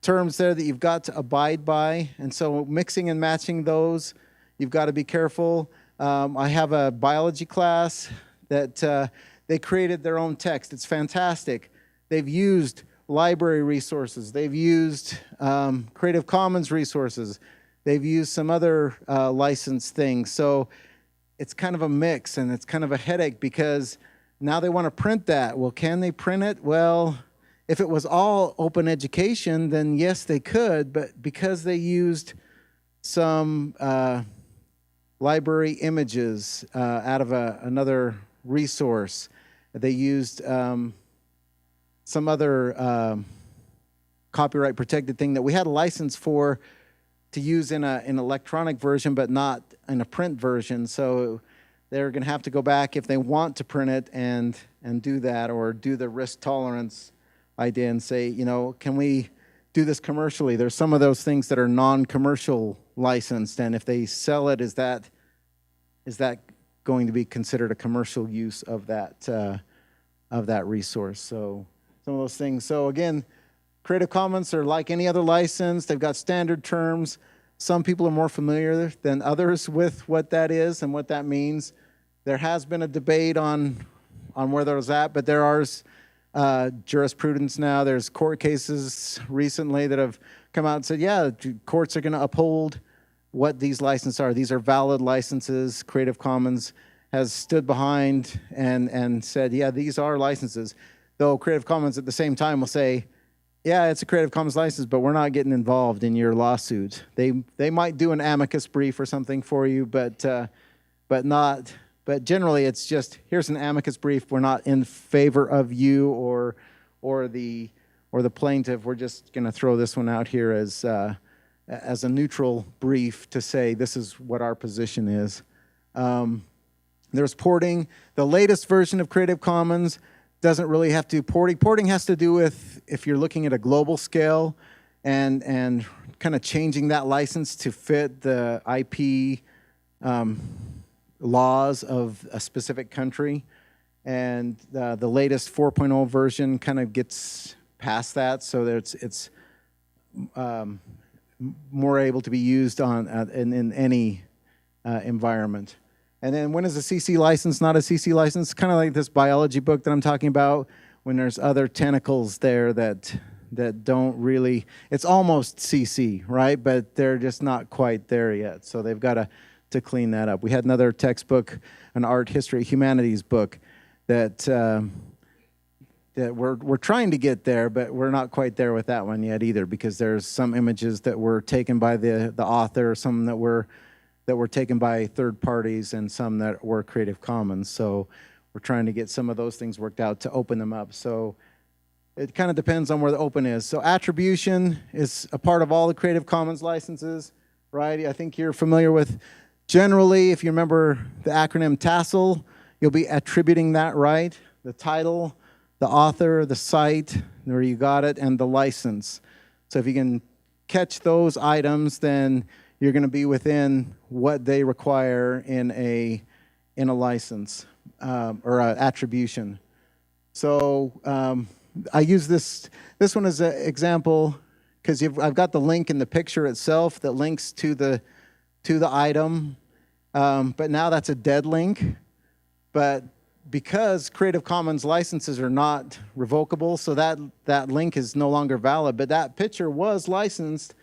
terms there that you've got to abide by, and so mixing and matching those, you've got to be careful. I have a biology class that they created their own text. It's fantastic. They've used library resources. They've used Creative Commons resources. They've used some other licensed things. So it's kind of a mix, and it's kind of a headache because now they want to print that. Well, can they print it? Well, if it was all open education, then yes, they could. But because they used some library images out of another resource, they used some other copyright protected thing that we had a license for to use in an electronic version, but not in a print version. So they're going to have to go back if they want to print it and do that, or do the risk tolerance idea and say, can we do this commercially? There's some of those things that are non-commercial licensed, and if they sell it, is that going to be considered a commercial use of that resource? So some of those things. So again, Creative Commons are like any other license. They've got standard terms. Some people are more familiar than others with what that is and what that means. There has been a debate on where those at, but there are jurisprudence now. There's court cases recently that have come out and said, yeah, courts are going to uphold what these licenses are. These are valid licenses. Creative Commons has stood behind and said, yeah, these are licenses. Though Creative Commons at the same time will say, yeah, it's a Creative Commons license, but we're not getting involved in your lawsuit. They might do an amicus brief or something for you, but not. But generally, it's just, here's an amicus brief. We're not in favor of you or the plaintiff. We're just going to throw this one out here as a neutral brief to say this is what our position is. There's porting. The latest version of Creative Commons doesn't really have to do porting. Porting has to do with if you're looking at a global scale and kind of changing that license to fit the IP laws of a specific country. And the latest 4.0 version kind of gets past that, so that it's more able to be used in any environment. And then when is a CC license not a CC license? Kind of like this biology book that I'm talking about, when there's other tentacles there that don't really, it's almost CC, right? But they're just not quite there yet. So they've got to clean that up. We had another textbook, an art history humanities book that we're trying to get there, but we're not quite there with that one yet either, because there's some images that were taken by the author, some that were taken by third parties, and some that were Creative Commons. So we're trying to get some of those things worked out to open them up. So it kind of depends on where the open is. So attribution is a part of all the Creative Commons licenses, right? I think you're familiar with, generally, if you remember the acronym TASL, you'll be attributing that right. The title, the author, the site, where you got it, and the license. So if you can catch those items, then you're going to be within what they require in a license or attribution. So I use this one as an example because I've got the link in the picture itself that links to the item, but now that's a dead link. But because Creative Commons licenses are not revocable, so that link is no longer valid, but that picture was licensed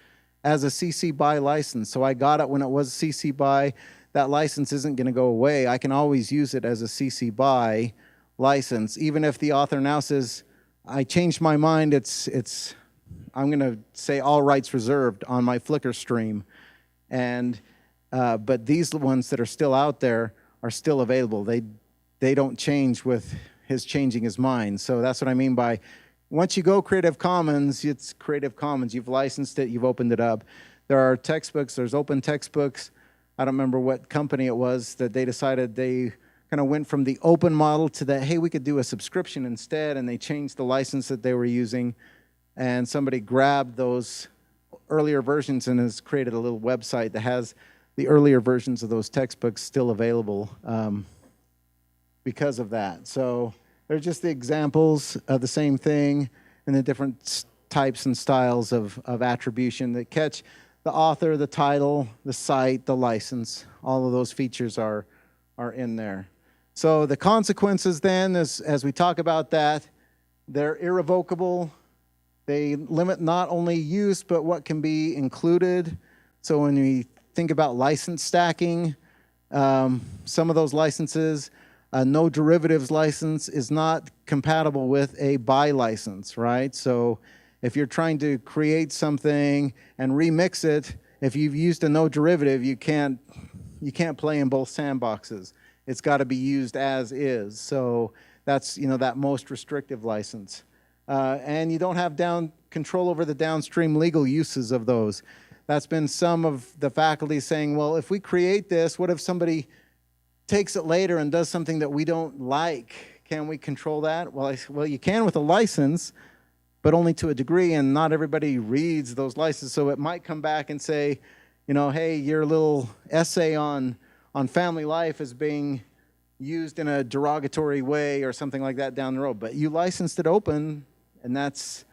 as a CC BY license. So I got it when it was CC BY. That license isn't going to go away. I can always use it as a CC BY license, even if the author now says, I changed my mind, I'm going to say all rights reserved on my Flickr stream. And but these ones that are still out there are still available. They don't change with his changing his mind. So that's what I mean by, once you go Creative Commons, it's Creative Commons. You've licensed it, you've opened it up. There are textbooks, there's open textbooks. I don't remember what company it was that they decided they kind of went from the open model to the, hey, we could do a subscription instead, and they changed the license that they were using, and somebody grabbed those earlier versions and has created a little website that has the earlier versions of those textbooks still available because of that. So they're just the examples of the same thing and the different types and styles of attribution that catch the author, the title, the site, the license. All of those features are in there. So the consequences then, as we talk about that, they're irrevocable. They limit not only use, but what can be included. So when we think about license stacking, some of those licenses, no derivatives license is not compatible with a BY license, right? So if you're trying to create something and remix it, if you've used a no derivative, you can't play in both sandboxes. It's got to be used as is. So that's, that most restrictive license. And you don't have control over the downstream legal uses of those. That's been some of the faculty saying, well, if we create this, what if somebody takes it later and does something that we don't like? Can we control that? Well, you can with a license, but only to a degree, and not everybody reads those licenses. So it might come back and say, hey, your little essay on family life is being used in a derogatory way or something like that down the road. But you licensed it open, and that's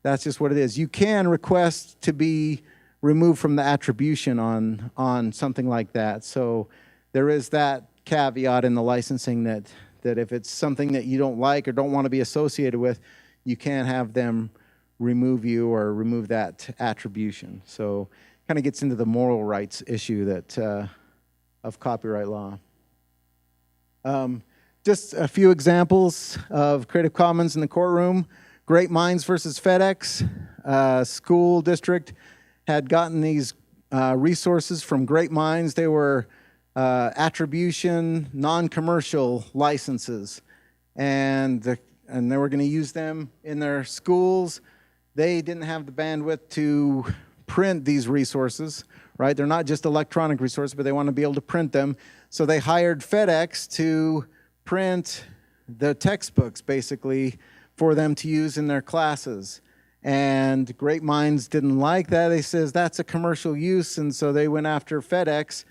just what it is. You can request to be removed from the attribution on something like that. So there is that caveat in the licensing that if it's something that you don't like or don't want to be associated with, you can have them remove you or remove that attribution. So kind of gets into the moral rights issue that of copyright law. Just a few examples of Creative Commons in the courtroom. Great Minds versus FedEx. School district had gotten these resources from Great Minds. They were attribution, non-commercial licenses. And they were going to use them in their schools. They didn't have the bandwidth to print these resources, right? They're not just electronic resources, but they want to be able to print them. So they hired FedEx to print the textbooks, basically, for them to use in their classes. And Great Minds didn't like that. They says that's a commercial use, and so they went after FedEx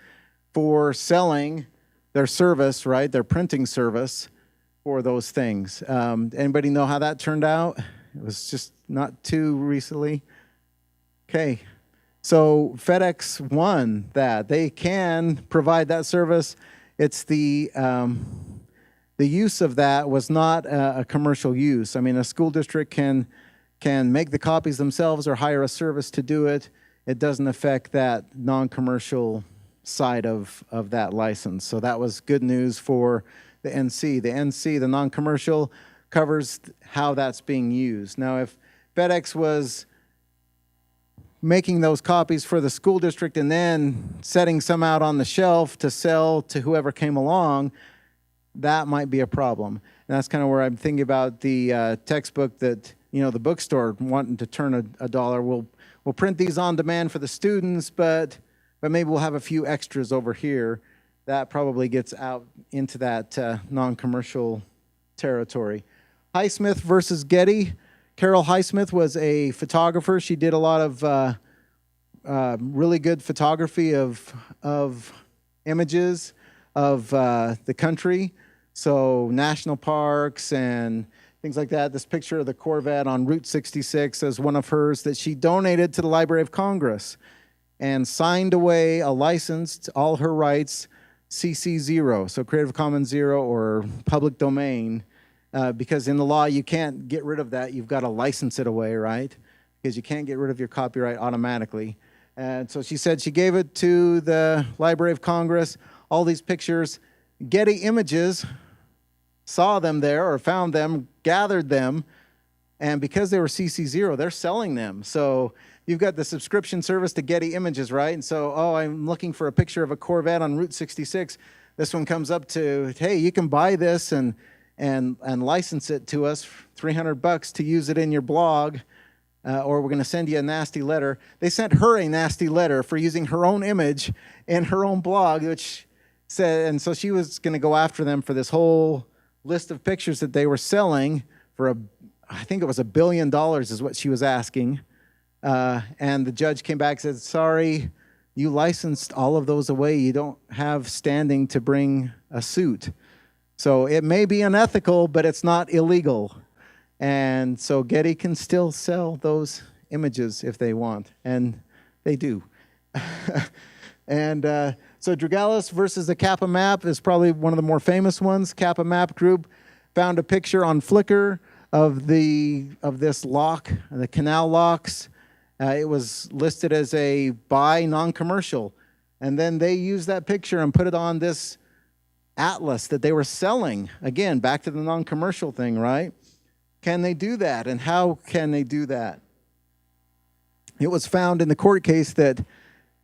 for selling their service, right? Their printing service for those things. Anybody know how that turned out? It was just not too recently. Okay, so FedEx won that. They can provide that service. It's the use of that was not a commercial use. I mean, a school district can make the copies themselves or hire a service to do it. It doesn't affect that non-commercial side of that license. So that was good news for the NC. The NC, the non-commercial, covers how that's being used. Now, if FedEx was making those copies for the school district and then setting some out on the shelf to sell to whoever came along, that might be a problem. And that's kind of where I'm thinking about the textbook that, the bookstore wanting to turn a dollar. We'll print these on demand for the students, but maybe we'll have a few extras over here. That probably gets out into that non-commercial territory. Highsmith versus Getty. Carol Highsmith was a photographer. She did a lot of really good photography of images of the country. So national parks and things like that. This picture of the Corvette on Route 66 is one of hers that she donated to the Library of Congress and signed away a license to all her rights CC0, so Creative Commons 0 or public domain, because in the law you can't get rid of that. You've got to license it away, right? Because you can't get rid of your copyright automatically. And so she said she gave it to the Library of Congress, all these pictures. Getty Images saw them there or found them, gathered them, and because they were CC0, they're selling them. So you've got the subscription service to Getty Images, right? And so, oh, I'm looking for a picture of a Corvette on Route 66. This one comes up to, hey, you can buy this and license it to us, $300 to use it in your blog, or we're going to send you a nasty letter. They sent her a nasty letter for using her own image in her own blog, which said, and so she was going to go after them for this whole list of pictures that they were selling for I think it was $1 billion is what she was asking. And the judge came back and said, sorry, you licensed all of those away. You don't have standing to bring a suit. So it may be unethical, but it's not illegal. And so Getty can still sell those images if they want, and they do. And so Dragalis versus the Kappa map is probably one of the more famous ones. Kappa map group found a picture on Flickr of this lock, the canal locks. It was listed as a buy non-commercial, and then they used that picture and put it on this atlas that they were selling. Again, back to the non-commercial thing, right? Can they do that, and how can they do that? It was found in the court case that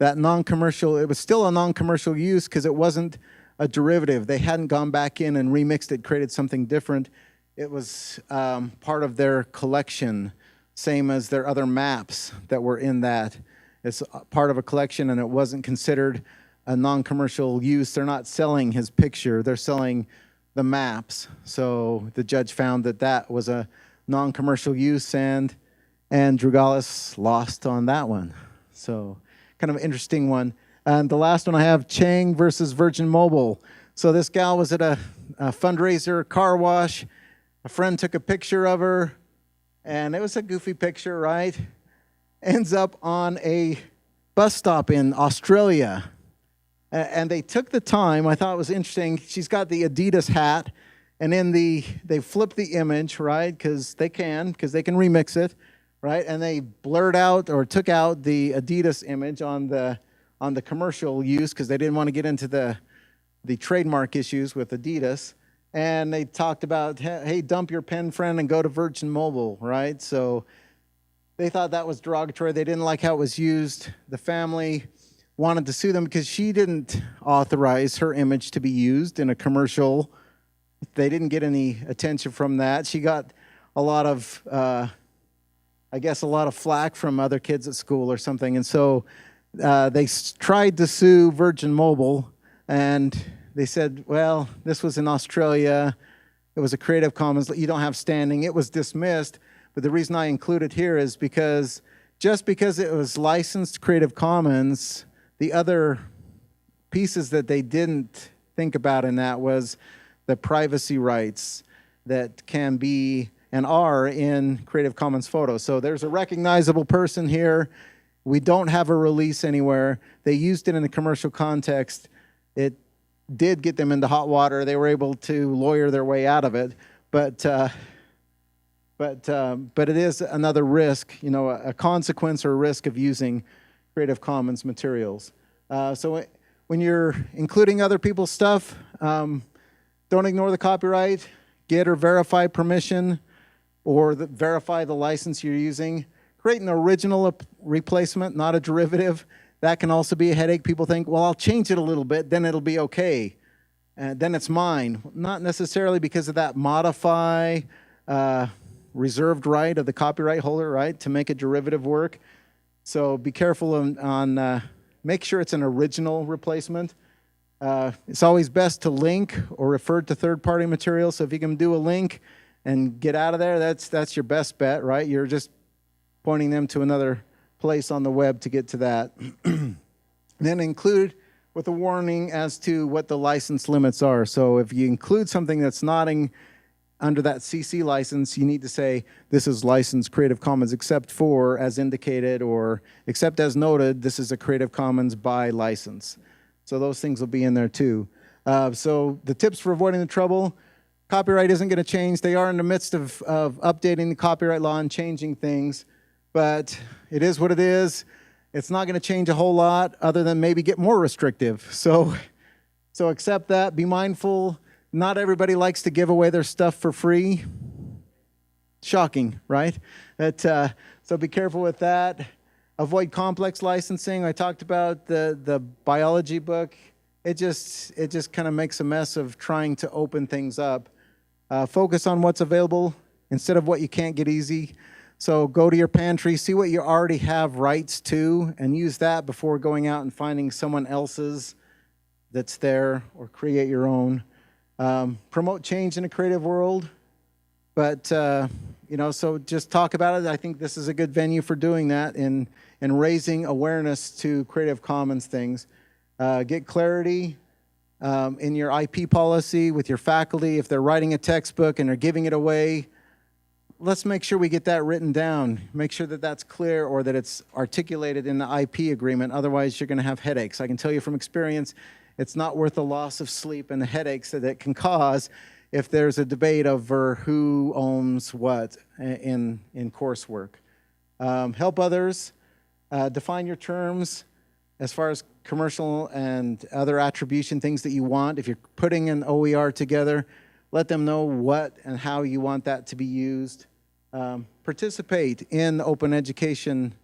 non-commercial, it was still a non-commercial use because it wasn't a derivative. They hadn't gone back in and remixed it, created something different. It was part of their collection, same as their other maps that were in that. It's part of a collection, and it wasn't considered a non-commercial use. They're not selling his picture. They're selling the maps. So the judge found that was a non-commercial use, and Dragalis lost on that one. So kind of an interesting one. And the last one I have, Chang versus Virgin Mobile. So this gal was at a fundraiser car wash. A friend took a picture of her, and it was a goofy picture, right? Ends up on a bus stop in Australia. And they took the time, I thought it was interesting, she's got the Adidas hat, and they flipped the image, right? Because they can remix it, right? And they blurred out or took out the Adidas image on the commercial use because they didn't want to get into the trademark issues with Adidas. And they talked about, hey, dump your pen friend and go to Virgin Mobile, right? So they thought that was derogatory. They didn't like how it was used. The family wanted to sue them because she didn't authorize her image to be used in a commercial. They didn't get any attention from that. She got a lot of, I guess, a lot of flack from other kids at school or something. And so they tried to sue Virgin Mobile, and they said, well, this was in Australia. It was a Creative Commons. You don't have standing. It was dismissed. But the reason I include it here is because just because it was licensed Creative Commons, the other pieces that they didn't think about in that was the privacy rights that can be and are in Creative Commons photos. So there's a recognizable person here. We don't have a release anywhere. They used it in a commercial context. It did get them into hot water. They were able to lawyer their way out of it, but it is another risk, a consequence or a risk of using Creative Commons materials. So when you're including other people's stuff, don't ignore the copyright. Get or verify permission, or verify the license you're using. Create an original replacement, not a derivative. That can also be a headache. People think, well, I'll change it a little bit, then it'll be okay. And then it's mine. Not necessarily because of that modify reserved right of the copyright holder, right, to make a derivative work. So be careful on make sure it's an original replacement. It's always best to link or refer to third-party material. So if you can do a link and get out of there, that's your best bet, right? You're just pointing them to another place on the web to get to that. Then include with a warning as to what the license limits are. So if you include something that's not under that CC license, you need to say, this is licensed Creative Commons except for, as indicated, or except as noted, this is a Creative Commons by license. So those things will be in there too. So the tips for avoiding the trouble, copyright isn't going to change. They are in the midst of updating the copyright law and changing things, but it is what it is. It's not going to change a whole lot other than maybe get more restrictive. So accept that, be mindful. Not everybody likes to give away their stuff for free. Shocking, right? So be careful with that. Avoid complex licensing. I talked about the biology book. It just kind of makes a mess of trying to open things up. Focus on what's available instead of what you can't get easy. So go to your pantry, see what you already have rights to, and use that before going out and finding someone else's that's there, or create your own. Promote change in a creative world, but so just talk about it. I think this is a good venue for doing that in raising awareness to Creative Commons things. Get clarity in your IP policy with your faculty. If they're writing a textbook and they're giving it away, let's make sure we get that written down. Make sure that that's clear, or that it's articulated in the IP agreement. Otherwise, you're going to have headaches. I can tell you from experience, it's not worth the loss of sleep and the headaches that it can cause if there's a debate over who owns what in coursework. Help others. Define your terms as far as commercial and other attribution things that you want. If you're putting an OER together, let them know what and how you want that to be used. Participate in the open education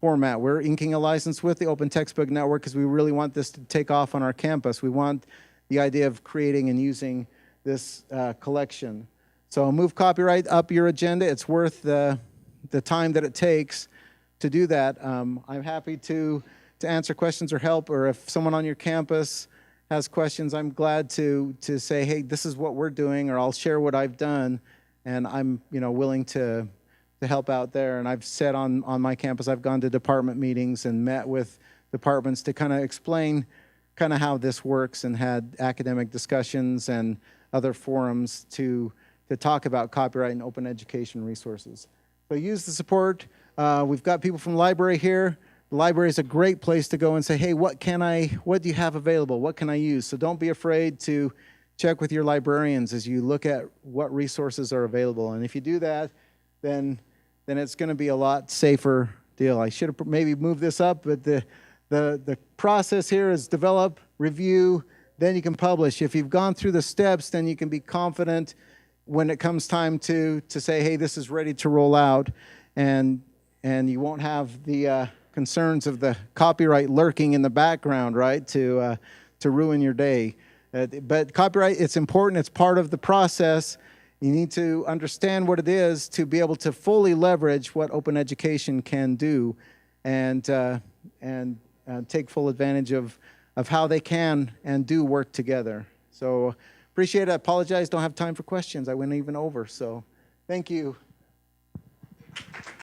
format. We're inking a license with the Open Textbook Network because we really want this to take off on our campus. We want the idea of creating and using this collection. So move copyright up your agenda. It's worth the time that it takes to do that. I'm happy to answer questions or help, or if someone on your campus has questions, I'm glad to say, hey, this is what we're doing, or I'll share what I've done, and I'm willing to help out there. And I've said on my campus, I've gone to department meetings and met with departments to kind of explain kind of how this works, and had academic discussions and other forums to talk about copyright and open education resources. So use the support. We've got people from the library here. The library is a great place to go and say, hey, what do you have available? What can I use? So don't be afraid to check with your librarians as you look at what resources are available. And if you do that, then it's going to be a lot safer deal. I should have maybe moved this up, but the process here is develop, review, then you can publish. If you've gone through the steps, then you can be confident when it comes time to say, hey, this is ready to roll out, and you won't have the concerns of the copyright lurking in the background, right, to ruin your day. But copyright, it's important. It's part of the process. You need to understand what it is to be able to fully leverage what open education can do, and take full advantage of how they can and do work together. So appreciate it. I apologize. Don't have time for questions. I went even over. So thank you.